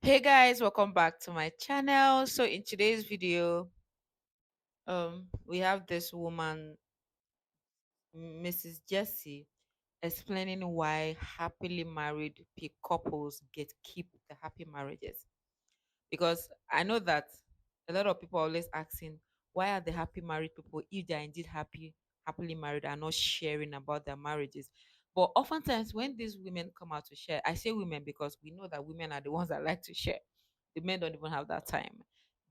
Hey guys, welcome back to my channel. So in today's video, we have this woman, Mrs. Jessie, explaining why happily married couples get keep the happy marriages. Because I know that a lot of people are always asking, why are the happy married people, if they are indeed happily married, are not sharing about their marriages? But oftentimes when these women come out to share, I say women because we know that women are the ones that like to share. The men don't even have that time,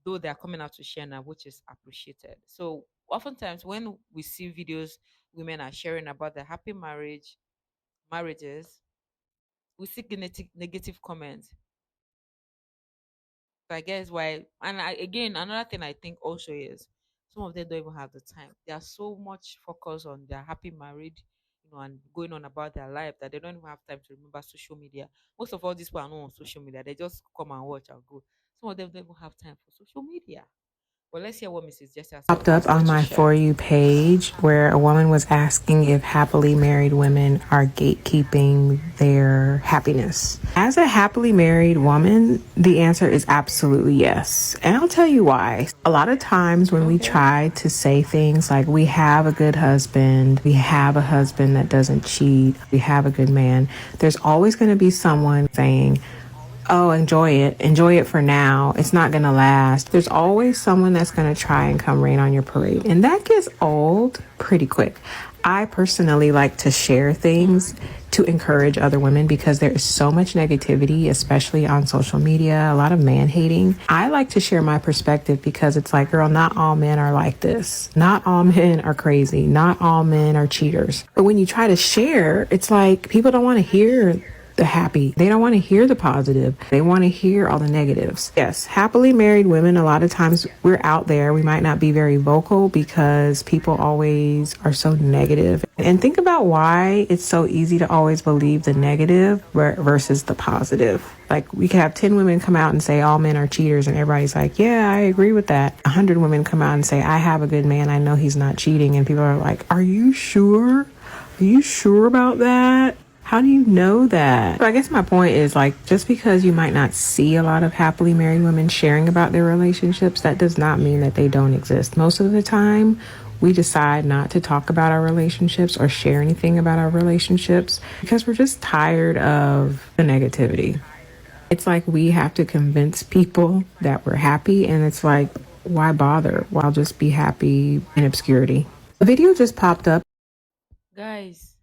though they are coming out to share now, which is appreciated. So oftentimes when we see videos women are sharing about their happy marriages, we see negative comments. So I guess why, and again, another thing I think also is some of them don't even have the time. They are so much focused on their happy married, and going on about their life that they don't even have time to remember social media. Most of all these people are not on social media. They just come and watch and go. Some of them don't even have time for social media. Well, let's hear what Mrs. Jesse Popped up has on to my share. For You page where a woman was asking if happily married women are gatekeeping their happiness. As a happily married woman, the answer is absolutely yes. And I'll tell you why. A lot of times when we Okay. try to say things like, we have a good husband, we have a husband that doesn't cheat, we have a good man, there's always going to be someone saying, oh, enjoy it for now, it's not going to last. There's always someone that's going to try and come rain on your parade, and that gets old pretty quick. I personally like to share things Mm. to encourage other women because there is so much negativity, especially on social media, a lot of man hating. I like to share my perspective because it's like, girl, not all men are like this, not all men are crazy, not all men are cheaters. But when you try to share, it's like people don't want to hear the happy. They don't want to hear the positive. They want to hear all the negatives. Yes, happily married women, a lot of times we're out there. We might not be very vocal because people always are so negative. And think about why it's so easy to always believe the negative versus the positive. Like, we could have 10 women come out and say all men are cheaters, and everybody's like, yeah, I agree with that. 100 women come out and say, I have a good man, I know he's not cheating. And people are like, are you sure? Are you sure about that? How do you know that? So I guess my point is, like, just because you might not see a lot of happily married women sharing about their relationships, that does not mean that they don't exist. Most of the time, we decide not to talk about our relationships or share anything about our relationships because we're just tired of the negativity. It's like we have to convince people that we're happy, and it's like, why bother? Why just be happy in obscurity? A video just popped up. Guys,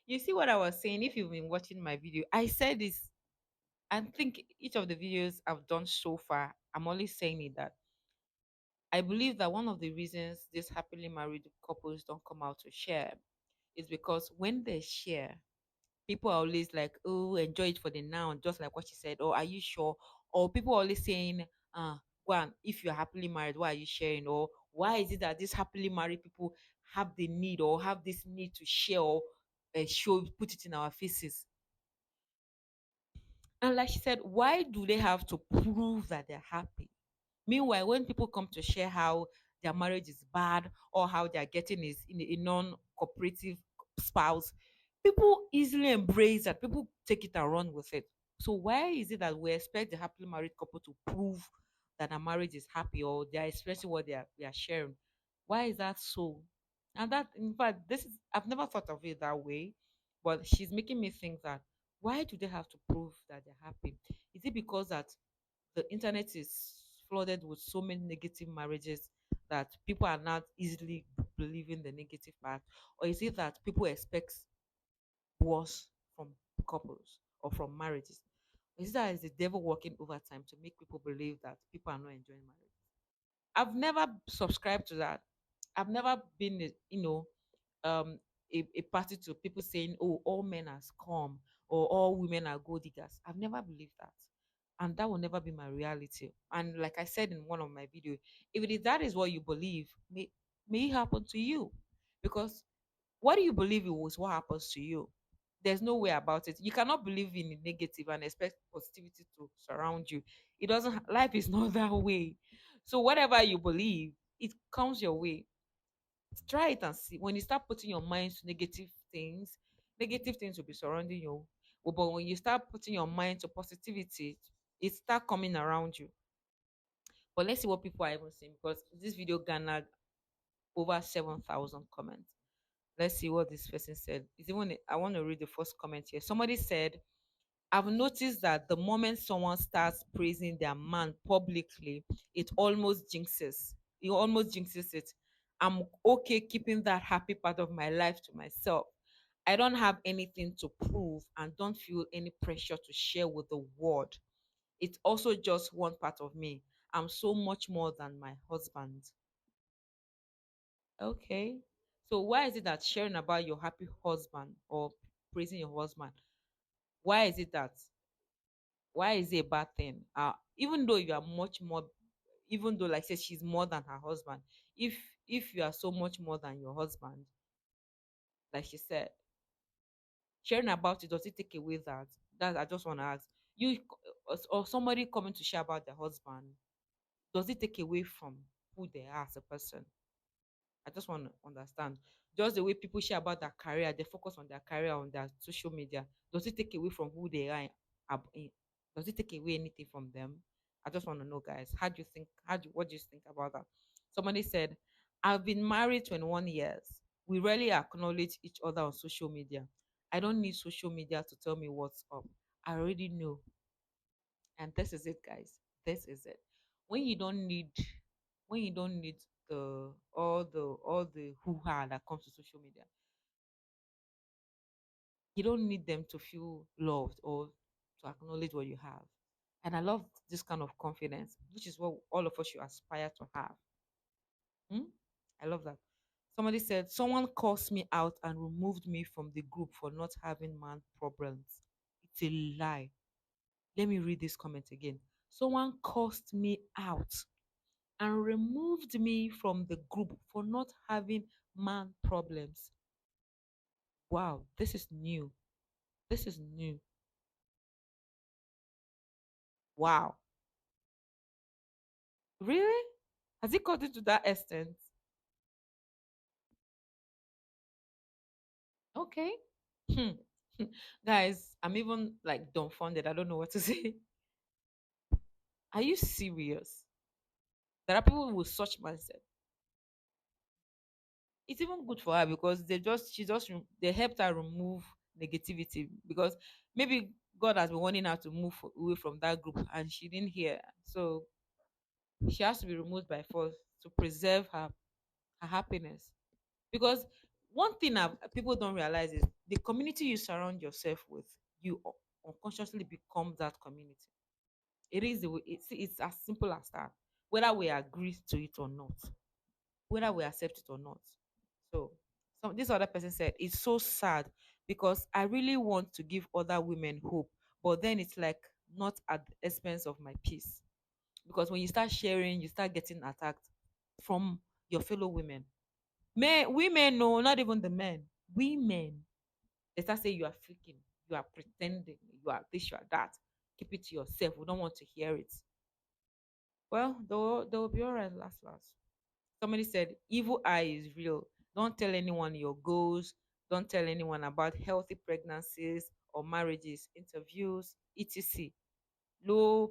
you see what I was saying? If you've been watching my video, I said this. I think each of the videos I've done so far, I'm only saying it that I believe that one of the reasons these happily married couples don't come out to share is because when they share, people are always like, oh, enjoy it for the now, just like what she said. Or are you sure? Or people are always saying, go on, if you're happily married, why are you sharing? Or why is it that these happily married people have the need or have this need to share or show, put it in our faces? And like she said, why do they have to prove that they're happy? Meanwhile, when people come to share how their marriage is bad or how they're getting is in a non-cooperative spouse, people easily embrace that. People take it and run with it. So why is it that we expect the happily married couple to prove that their marriage is happy or they're expressing what they are sharing? Why is that so? And that, in fact, this is, I've never thought of it that way, but she's making me think that why do they have to prove that they're happy? Is it because that the internet is flooded with so many negative marriages that people are not easily believing the negative part? Or is it that people expect worse from couples or from marriages? Or is it that is the devil working overtime to make people believe that people are not enjoying marriage? I've never subscribed to that. I've never been, um, a party to people saying, "Oh, all men are scum" or "all women are gold diggers." I've never believed that, and that will never be my reality. And like I said in one of my videos, if it is that is what you believe, may it happen to you, because what do you believe it was what happens to you? There's no way about it. You cannot believe in the negative and expect positivity to surround you. It doesn't. Life is not that way. So whatever you believe, it comes your way. Try it and see. When you start putting your mind to negative things will be surrounding you. But when you start putting your mind to positivity, it start coming around you. But let's see what people are even saying, because this video garnered over 7,000 comments. Let's see what this person said. It's even, I want to read the first comment here. Somebody said, I've noticed that the moment someone starts praising their man publicly, it almost jinxes. It almost jinxes it. I'm okay keeping that happy part of my life to myself. I don't have anything to prove and don't feel any pressure to share with the world. It's also just one part of me. I'm so much more than my husband. Okay. So why is it that sharing about your happy husband or praising your husband, why is it that, why is it a bad thing? Even though you are much more, even though like say she's more than her husband, if if you are so much more than your husband, like she said, sharing about it, does it take away that? That I just want to ask you, or somebody coming to share about their husband, does it take away from who they are as a person? I just want to understand. Just the way people share about their career, they focus on their career on their social media. Does it take away from who they are? Does it take away anything from them? I just want to know, guys. How do you think? What do you think about that? Somebody said, "I've been married 21 years. We rarely acknowledge each other on social media. I don't need social media to tell me what's up. I already know." And this is it, guys. This is it. When you don't need, when you don't need the hoo-ha that comes to social media, you don't need them to feel loved or to acknowledge what you have. And I love this kind of confidence, which is what all of us should aspire to have. Hmm? I love that. Somebody said, someone cursed me out and removed me from the group for not having man problems. It's a lie. Let me read this comment again. Someone cursed me out and removed me from the group for not having man problems. Wow, this is new. This is new. Wow. Really? Has it gotten to that extent? Okay. Hmm. Guys, I'm even like dumbfounded. I don't know what to say. Are you serious? There are people with such mindset. It's even good for her because they helped her remove negativity, because maybe God has been wanting her to move away from that group and she didn't hear. So she has to be removed by force to preserve her happiness. Because one thing people don't realize is the community you surround yourself with, you unconsciously become that community. It is the way, it's as simple as that, whether we agree to it or not, whether we accept it or not. So this other person said, it's so sad because I really want to give other women hope, but then it's like not at the expense of my peace. Because when you start sharing, you start getting attacked from your fellow women. Women, no, not even the men. Women, they start saying you are freaking, you are pretending, you are this, you are that. Keep it to yourself. We don't want to hear it. Well, they'll be all right last last. Somebody said, evil eye is real. Don't tell anyone your goals. Don't tell anyone about healthy pregnancies or marriages, interviews, etc. Low,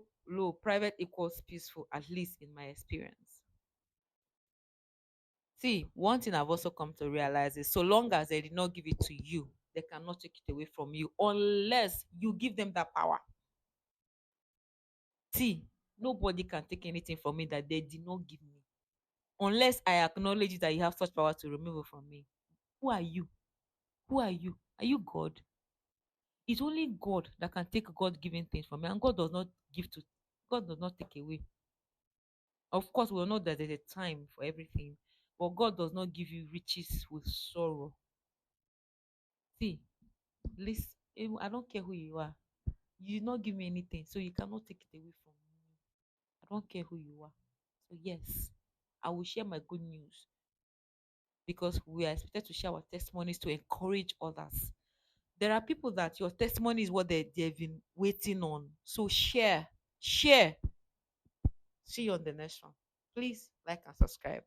private equals peaceful, at least in my experience. See, one thing I've also come to realize is so long as they did not give it to you, they cannot take it away from you unless you give them that power. See, nobody can take anything from me that they did not give me. Unless I acknowledge that you have such power to remove it from me. Who are you? Who are you? Are you God? It's only God that can take God given things from me. And God does not take away. Of course, we all know that there's a time for everything, but God does not give you riches with sorrow. See, listen, I don't care who you are. You did not give me anything, so you cannot take it away from me. I don't care who you are. So yes, I will share my good news because we are expected to share our testimonies to encourage others. There are people that your testimony is what they've been waiting on. So share, share. See you on the next one. Please like and subscribe.